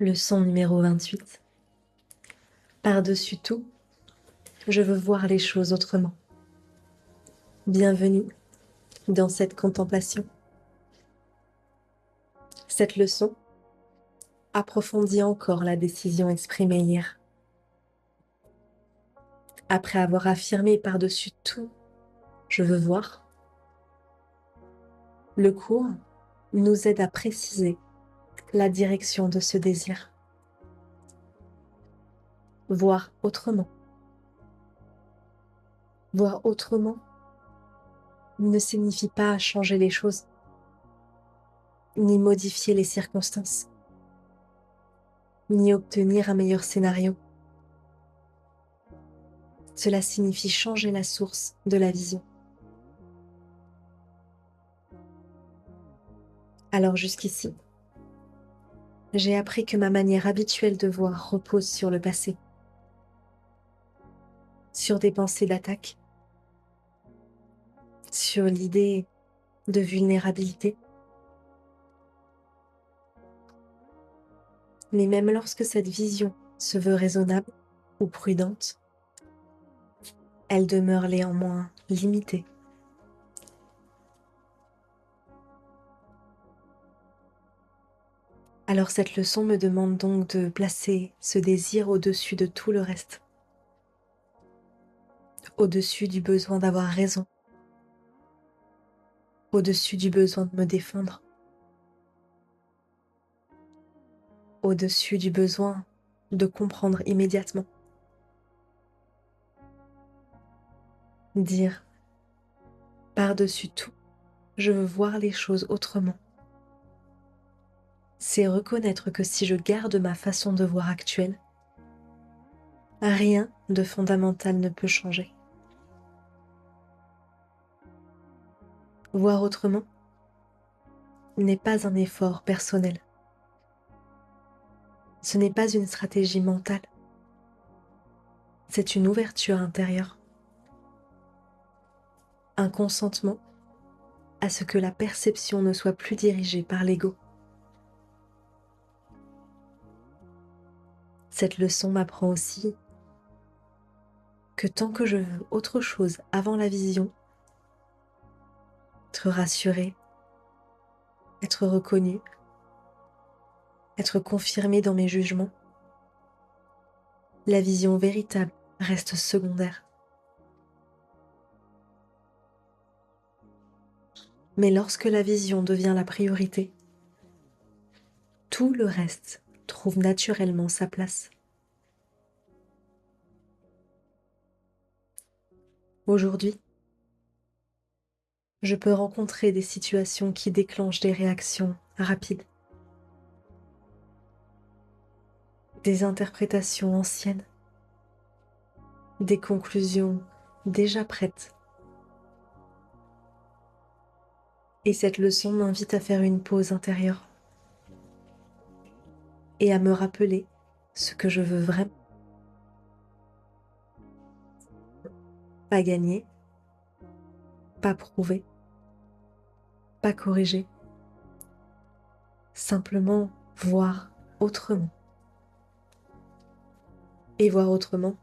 Leçon numéro 28. Par-dessus tout, je veux voir les choses autrement. Bienvenue dans cette contemplation. Cette leçon approfondit encore la décision exprimée hier. Après avoir affirmé par-dessus tout, je veux voir, le cours nous aide à préciser la direction de ce désir. Voir autrement. Voir autrement ne signifie pas changer les choses, ni modifier les circonstances, ni obtenir un meilleur scénario. Cela signifie changer la source de la vision. Alors jusqu'ici, j'ai appris que ma manière habituelle de voir repose sur le passé, sur des pensées d'attaque, sur l'idée de vulnérabilité. Mais même lorsque cette vision se veut raisonnable ou prudente, elle demeure néanmoins limitée. Alors cette leçon me demande donc de placer ce désir au-dessus de tout le reste, au-dessus du besoin d'avoir raison, au-dessus du besoin de me défendre, au-dessus du besoin de comprendre immédiatement. Dire par-dessus tout, je veux voir les choses autrement. C'est reconnaître que si je garde ma façon de voir actuelle, rien de fondamental ne peut changer. Voir autrement n'est pas un effort personnel. Ce n'est pas une stratégie mentale. C'est une ouverture intérieure. Un consentement à ce que la perception ne soit plus dirigée par l'ego. Cette leçon m'apprend aussi que tant que je veux autre chose avant la vision, être rassurée, être reconnue, être confirmée dans mes jugements, la vision véritable reste secondaire. Mais lorsque la vision devient la priorité, tout le reste trouve naturellement sa place. Aujourd'hui, je peux rencontrer des situations qui déclenchent des réactions rapides, des interprétations anciennes, des conclusions déjà prêtes. Et cette leçon m'invite à faire une pause intérieure et à me rappeler ce que je veux vraiment. Pas gagner, pas prouver, pas corriger, simplement voir autrement. Et voir autrement,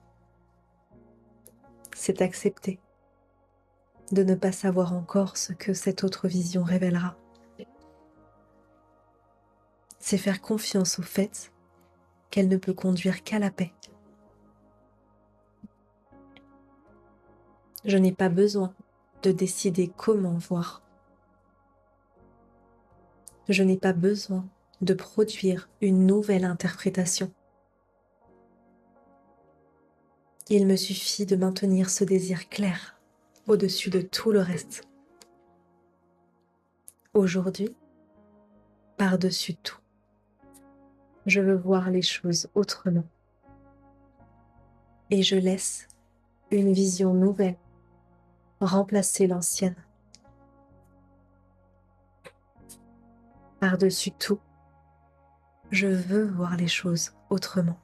c'est accepter de ne pas savoir encore ce que cette autre vision révélera. C'est faire confiance au fait qu'elle ne peut conduire qu'à la paix. Je n'ai pas besoin de décider comment voir. Je n'ai pas besoin de produire une nouvelle interprétation. Il me suffit de maintenir ce désir clair au-dessus de tout le reste. Aujourd'hui, par-dessus tout, je veux voir les choses autrement. Et je laisse une vision nouvelle remplacer l'ancienne. Par-dessus tout, je veux voir les choses autrement.